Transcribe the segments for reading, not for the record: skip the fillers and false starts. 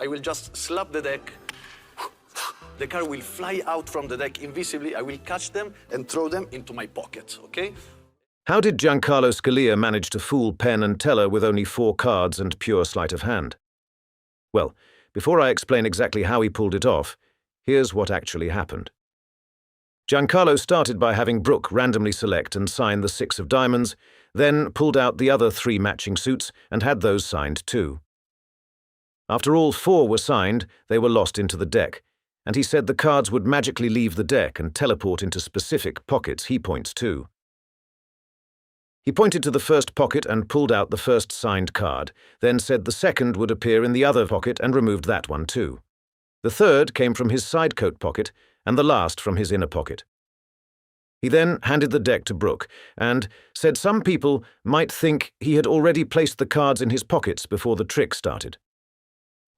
I will just slap the deck. The card will fly out from the deck invisibly. I will catch them and throw them into my pocket, okay? How did Giancarlo Scalia manage to fool Penn and Teller with only 4 cards and pure sleight of hand? Well, before I explain exactly how he pulled it off, here's what actually happened. Giancarlo started by having Brooke randomly select and sign the 6 of diamonds, then pulled out the other 3 matching suits and had those signed too. After all 4 were signed, they were lost into the deck, and he said the cards would magically leave the deck and teleport into specific pockets he points to. He pointed to the first pocket and pulled out the first signed card, then said the second would appear in the other pocket and removed that one too. The third came from his side coat pocket, and the last from his inner pocket. He then handed the deck to Brooke and said some people might think he had already placed the cards in his pockets before the trick started.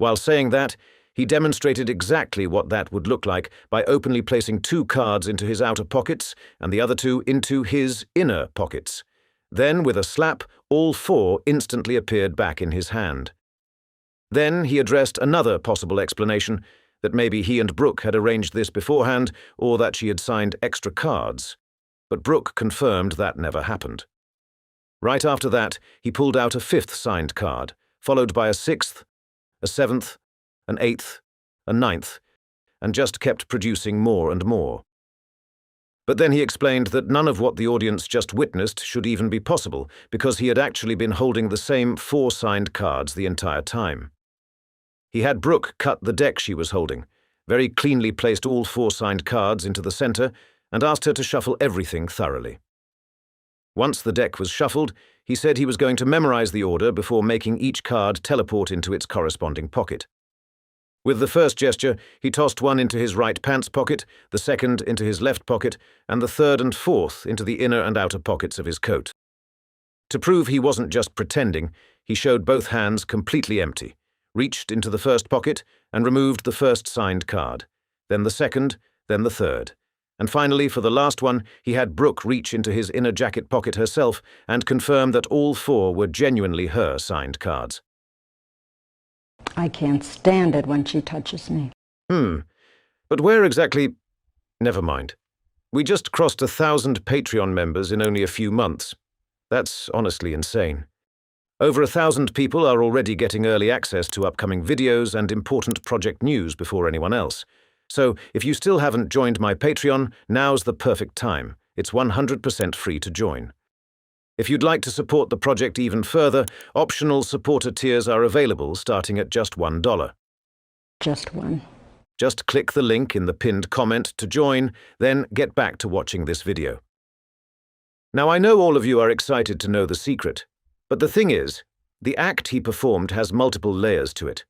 While saying that, he demonstrated exactly what that would look like by openly placing 2 cards into his outer pockets and the other 2 into his inner pockets. Then, with a slap, all 4 instantly appeared back in his hand. Then he addressed another possible explanation, that maybe he and Brooke had arranged this beforehand or that she had signed extra cards. But Brooke confirmed that never happened. Right after that, he pulled out a 5th signed card, followed by a 6th, a 7th, an 8th, a 9th, and just kept producing more and more. But then he explained that none of what the audience just witnessed should even be possible, because he had actually been holding the same 4 signed cards the entire time. He had Brooke cut the deck she was holding, very cleanly placed all 4 signed cards into the center, and asked her to shuffle everything thoroughly. Once the deck was shuffled, he said he was going to memorize the order before making each card teleport into its corresponding pocket. With the first gesture, he tossed one into his right pants pocket, the second into his left pocket, and the third and fourth into the inner and outer pockets of his coat. To prove he wasn't just pretending, he showed both hands completely empty, reached into the first pocket, and removed the first signed card, then the second, then the third. And finally, for the last one, he had Brooke reach into his inner jacket pocket herself and confirm that all 4 were genuinely her signed cards. I can't stand it when she touches me. But where exactly... Never mind. We just crossed 1,000 Patreon members in only a few months. That's honestly insane. Over 1,000 people are already getting early access to upcoming videos and important project news before anyone else. So, if you still haven't joined my Patreon, now's the perfect time. It's 100% free to join. If you'd like to support the project even further, optional supporter tiers are available starting at just $1. Just one. Just click the link in the pinned comment to join, then get back to watching this video. Now, I know all of you are excited to know the secret, but the thing is, the act he performed has multiple layers to it.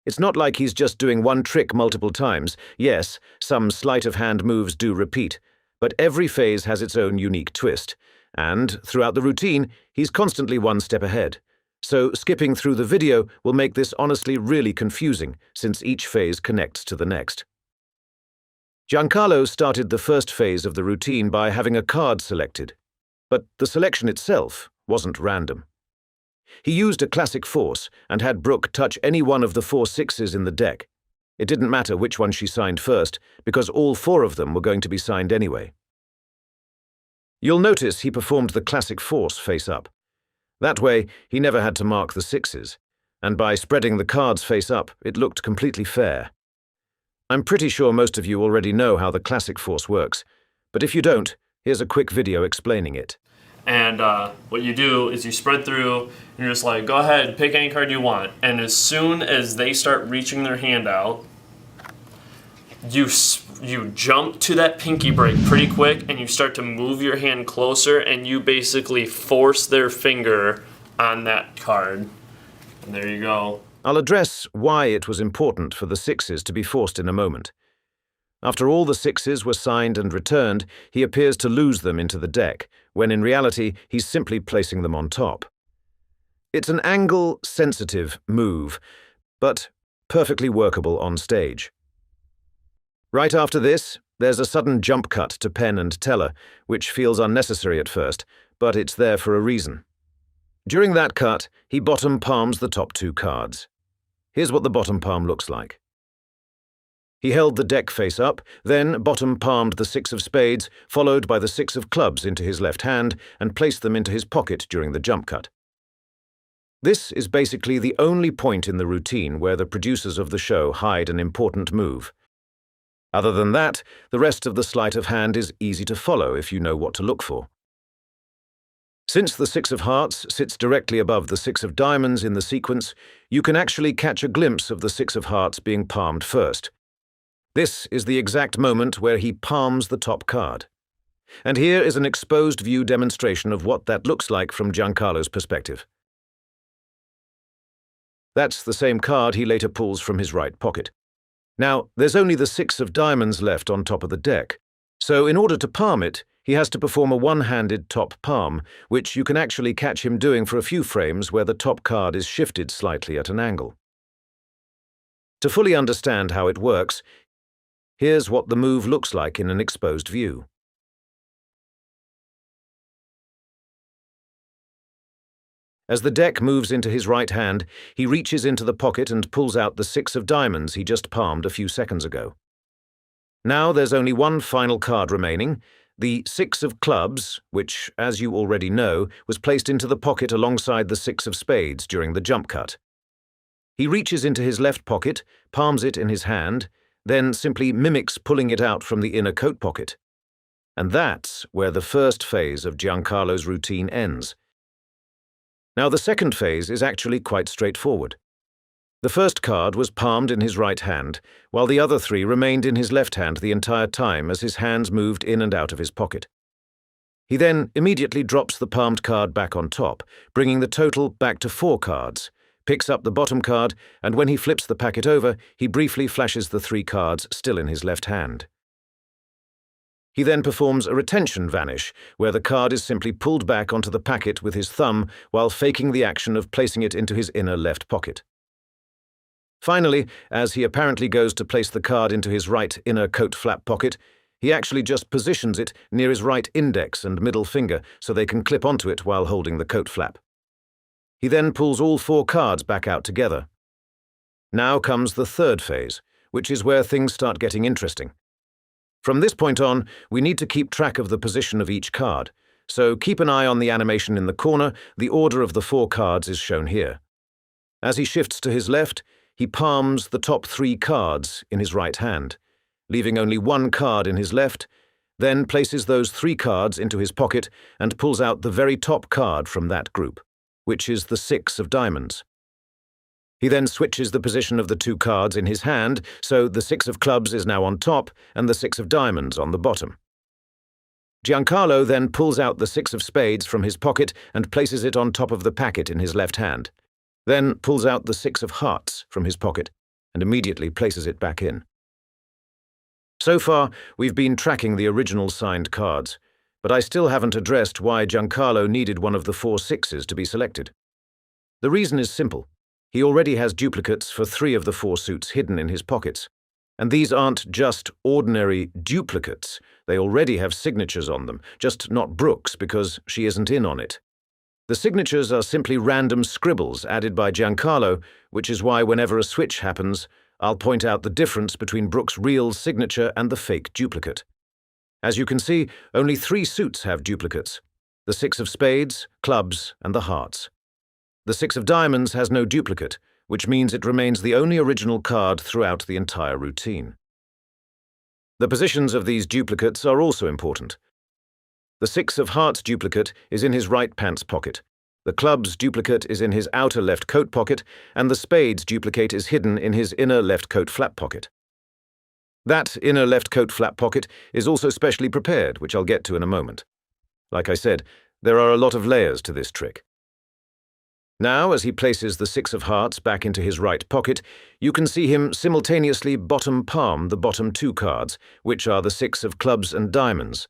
It's not like he's just doing one trick multiple times. Yes, some sleight of hand moves do repeat, but every phase has its own unique twist. And, throughout the routine, he's constantly one step ahead. So skipping through the video will make this honestly really confusing, since each phase connects to the next. Giancarlo started the first phase of the routine by having a card selected, but the selection itself wasn't random. He used a classic force and had Brooke touch any one of the 4 6s in the deck. It didn't matter which one she signed first, because all 4 of them were going to be signed anyway. You'll notice he performed the classic force face up. That way, he never had to mark the 6s, and by spreading the cards face up, it looked completely fair. I'm pretty sure most of you already know how the classic force works, but if you don't, here's a quick video explaining it. And what you do is you spread through, and you're just like, go ahead, pick any card you want. And as soon as they start reaching their hand out, you jump to that pinky break pretty quick, and you start to move your hand closer, and you basically force their finger on that card. And there you go. I'll address why it was important for the 6s to be forced in a moment. After all the 6s were signed and returned, he appears to lose them into the deck, when in reality he's simply placing them on top. It's an angle-sensitive move, but perfectly workable on stage. Right after this, there's a sudden jump cut to Penn and Teller, which feels unnecessary at first, but it's there for a reason. During that cut, he bottom palms the top 2 cards. Here's what the bottom palm looks like. He held the deck face up, then bottom palmed the 6 of spades, followed by the 6 of clubs into his left hand, and placed them into his pocket during the jump cut. This is basically the only point in the routine where the producers of the show hide an important move. Other than that, the rest of the sleight of hand is easy to follow if you know what to look for. Since the 6 of hearts sits directly above the 6 of diamonds in the sequence, you can actually catch a glimpse of the 6 of hearts being palmed first. This is the exact moment where he palms the top card. And here is an exposed view demonstration of what that looks like from Giancarlo's perspective. That's the same card he later pulls from his right pocket. Now, there's only the 6 of diamonds left on top of the deck, so in order to palm it, he has to perform a one-handed top palm, which you can actually catch him doing for a few frames where the top card is shifted slightly at an angle. To fully understand how it works, here's what the move looks like in an exposed view. As the deck moves into his right hand, he reaches into the pocket and pulls out the 6 of diamonds he just palmed a few seconds ago. Now there's only one final card remaining, the 6 of clubs, which, as you already know, was placed into the pocket alongside the 6 of spades during the jump cut. He reaches into his left pocket, palms it in his hand, then simply mimics pulling it out from the inner coat pocket. And that's where the first phase of Giancarlo's routine ends. Now, the second phase is actually quite straightforward. The first card was palmed in his right hand, while the other 3 remained in his left hand the entire time as his hands moved in and out of his pocket. He then immediately drops the palmed card back on top, bringing the total back to 4 cards, picks up the bottom card, and when he flips the packet over, he briefly flashes the 3 cards still in his left hand. He then performs a retention vanish, where the card is simply pulled back onto the packet with his thumb while faking the action of placing it into his inner left pocket. Finally, as he apparently goes to place the card into his right inner coat flap pocket, he actually just positions it near his right index and middle finger so they can clip onto it while holding the coat flap. He then pulls all 4 cards back out together. Now comes the third phase, which is where things start getting interesting. From this point on, we need to keep track of the position of each card, so keep an eye on the animation in the corner. The order of the 4 cards is shown here. As he shifts to his left, he palms the top 3 cards in his right hand, leaving only 1 card in his left, then places those 3 cards into his pocket and pulls out the very top card from that group, which is the 6 of diamonds. He then switches the position of the 2 cards in his hand, so the 6 of clubs is now on top and the 6 of diamonds on the bottom. Giancarlo then pulls out the 6 of spades from his pocket and places it on top of the packet in his left hand, then pulls out the 6 of hearts from his pocket and immediately places it back in. So far, we've been tracking the original signed cards, but I still haven't addressed why Giancarlo needed one of the 4 sixes to be selected. The reason is simple. He already has duplicates for 3 of the 4 suits hidden in his pockets. And these aren't just ordinary duplicates. They already have signatures on them, just not Brooke's because she isn't in on it. The signatures are simply random scribbles added by Giancarlo, which is why whenever a switch happens, I'll point out the difference between Brooke's real signature and the fake duplicate. As you can see, only 3 suits have duplicates: the 6 of spades, clubs, and the hearts. The 6 of diamonds has no duplicate, which means it remains the only original card throughout the entire routine. The positions of these duplicates are also important. The 6 of hearts duplicate is in his right pants pocket, the clubs duplicate is in his outer left coat pocket, and the spades duplicate is hidden in his inner left coat flap pocket. That inner left coat flap pocket is also specially prepared, which I'll get to in a moment. Like I said, there are a lot of layers to this trick. Now, as he places the 6 of hearts back into his right pocket, you can see him simultaneously bottom palm the bottom 2 cards, which are the 6 of clubs and diamonds.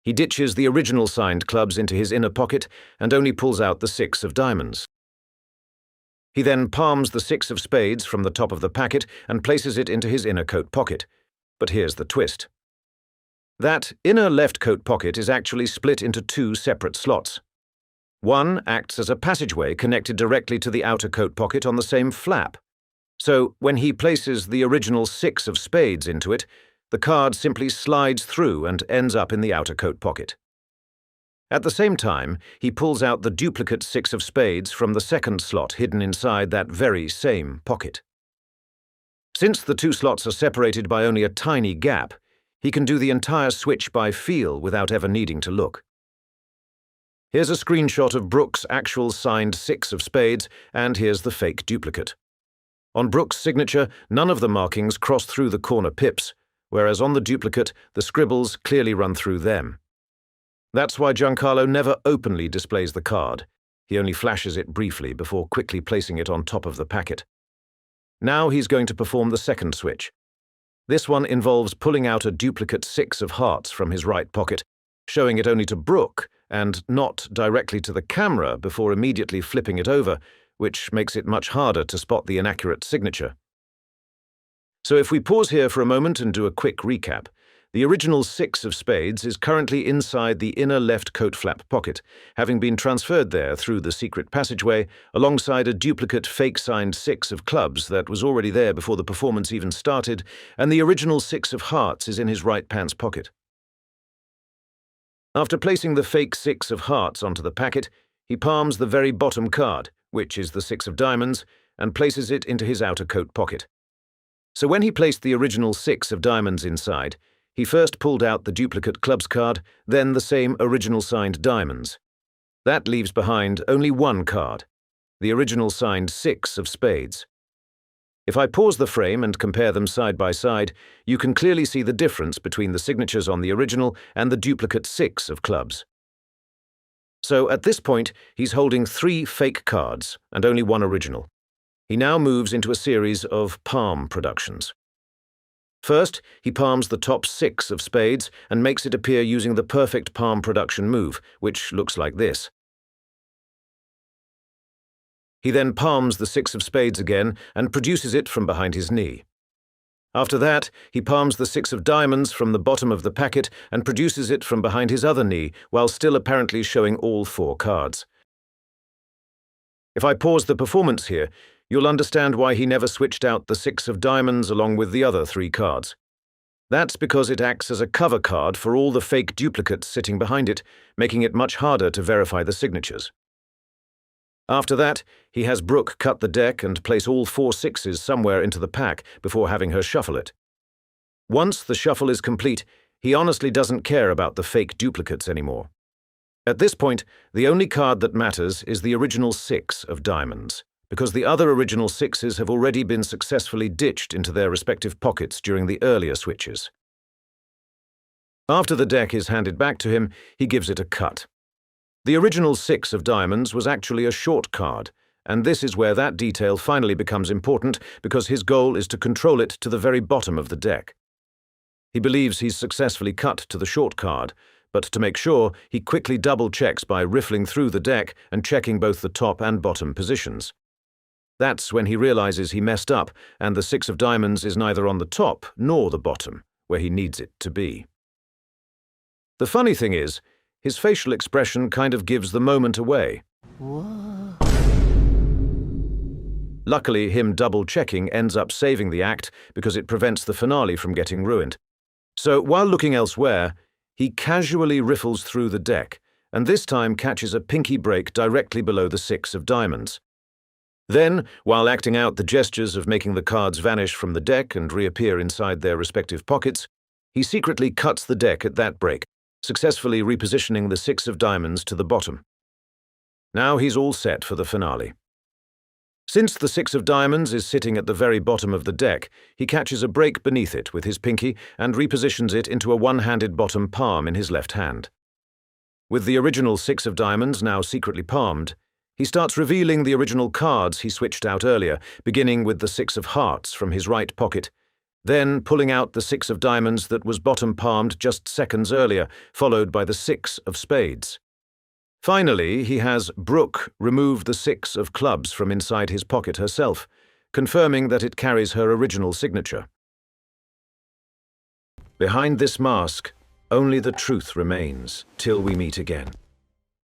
He ditches the original signed clubs into his inner pocket and only pulls out the 6 of diamonds. He then palms the 6 of spades from the top of the packet and places it into his inner coat pocket. But here's the twist. That inner left coat pocket is actually split into 2 separate slots. One acts as a passageway connected directly to the outer coat pocket on the same flap, So when he places the original 6 of spades into it, the card simply slides through and ends up in the outer coat pocket. At the same time, he pulls out the duplicate 6 of spades from the second slot hidden inside that very same pocket. Since the two slots are separated by only a tiny gap, he can do the entire switch by feel without ever needing to look. Here's a screenshot of Brooks' actual signed 6 of spades, and here's the fake duplicate. On Brooks' signature, none of the markings cross through the corner pips, whereas on the duplicate, the scribbles clearly run through them. That's why Giancarlo never openly displays the card. He only flashes it briefly before quickly placing it on top of the packet. Now he's going to perform the second switch. This one involves pulling out a duplicate 6 of hearts from his right pocket, showing it only to Brooke and not directly to the camera before immediately flipping it over, which makes it much harder to spot the inaccurate signature. So if we pause here for a moment and do a quick recap, the original 6 of spades is currently inside the inner left coat flap pocket, having been transferred there through the secret passageway alongside a duplicate fake-signed 6 of clubs that was already there before the performance even started, and the original 6 of hearts is in his right pants pocket. After placing the fake 6 of hearts onto the packet, he palms the very bottom card, which is the 6 of diamonds, and places it into his outer coat pocket. So when he placed the original 6 of diamonds inside, he first pulled out the duplicate clubs card, then the same original signed diamonds. That leaves behind only one card, the original signed 6 of spades. If I pause the frame and compare them side by side, you can clearly see the difference between the signatures on the original and the duplicate 6 of clubs. So at this point, he's holding 3 fake cards and only one original. He now moves into a series of palm productions. First, he palms the top 6 of spades and makes it appear using the perfect palm production move, which looks like this. He then palms the 6 of spades again and produces it from behind his knee. After that, he palms the 6 of diamonds from the bottom of the packet and produces it from behind his other knee, while still apparently showing all 4 cards. If I pause the performance here, you'll understand why he never switched out the 6 of diamonds along with the other 3 cards. That's because it acts as a cover card for all the fake duplicates sitting behind it, making it much harder to verify the signatures. After that, he has Brooke cut the deck and place all 4 sixes somewhere into the pack before having her shuffle it. Once the shuffle is complete, he honestly doesn't care about the fake duplicates anymore. At this point, the only card that matters is the original 6 of diamonds, because the other original 6s have already been successfully ditched into their respective pockets during the earlier switches. After the deck is handed back to him, he gives it a cut. The original 6 of diamonds was actually a short card, and this is where that detail finally becomes important because his goal is to control it to the very bottom of the deck. He believes he's successfully cut to the short card, but to make sure, he quickly double-checks by riffling through the deck and checking both the top and bottom positions. That's when he realizes he messed up, and the 6 of diamonds is neither on the top nor the bottom, where he needs it to be. The funny thing is, his facial expression kind of gives the moment away. Whoa. Luckily, him double-checking ends up saving the act because it prevents the finale from getting ruined. So, while looking elsewhere, he casually riffles through the deck, and this time catches a pinky break directly below the 6 of diamonds. Then, while acting out the gestures of making the cards vanish from the deck and reappear inside their respective pockets, he secretly cuts the deck at that break, successfully repositioning the 6 of diamonds to the bottom. Now he's all set for the finale. Since the 6 of diamonds is sitting at the very bottom of the deck, he catches a break beneath it with his pinky and repositions it into a one-handed bottom palm in his left hand. With the original 6 of diamonds now secretly palmed, he starts revealing the original cards he switched out earlier, beginning with the 6 of hearts from his right pocket, then pulling out the 6 of diamonds that was bottom palmed just seconds earlier, followed by the 6 of spades. Finally, he has Brooke remove the 6 of clubs from inside his pocket herself, confirming that it carries her original signature. Behind this mask, only the truth remains till we meet again.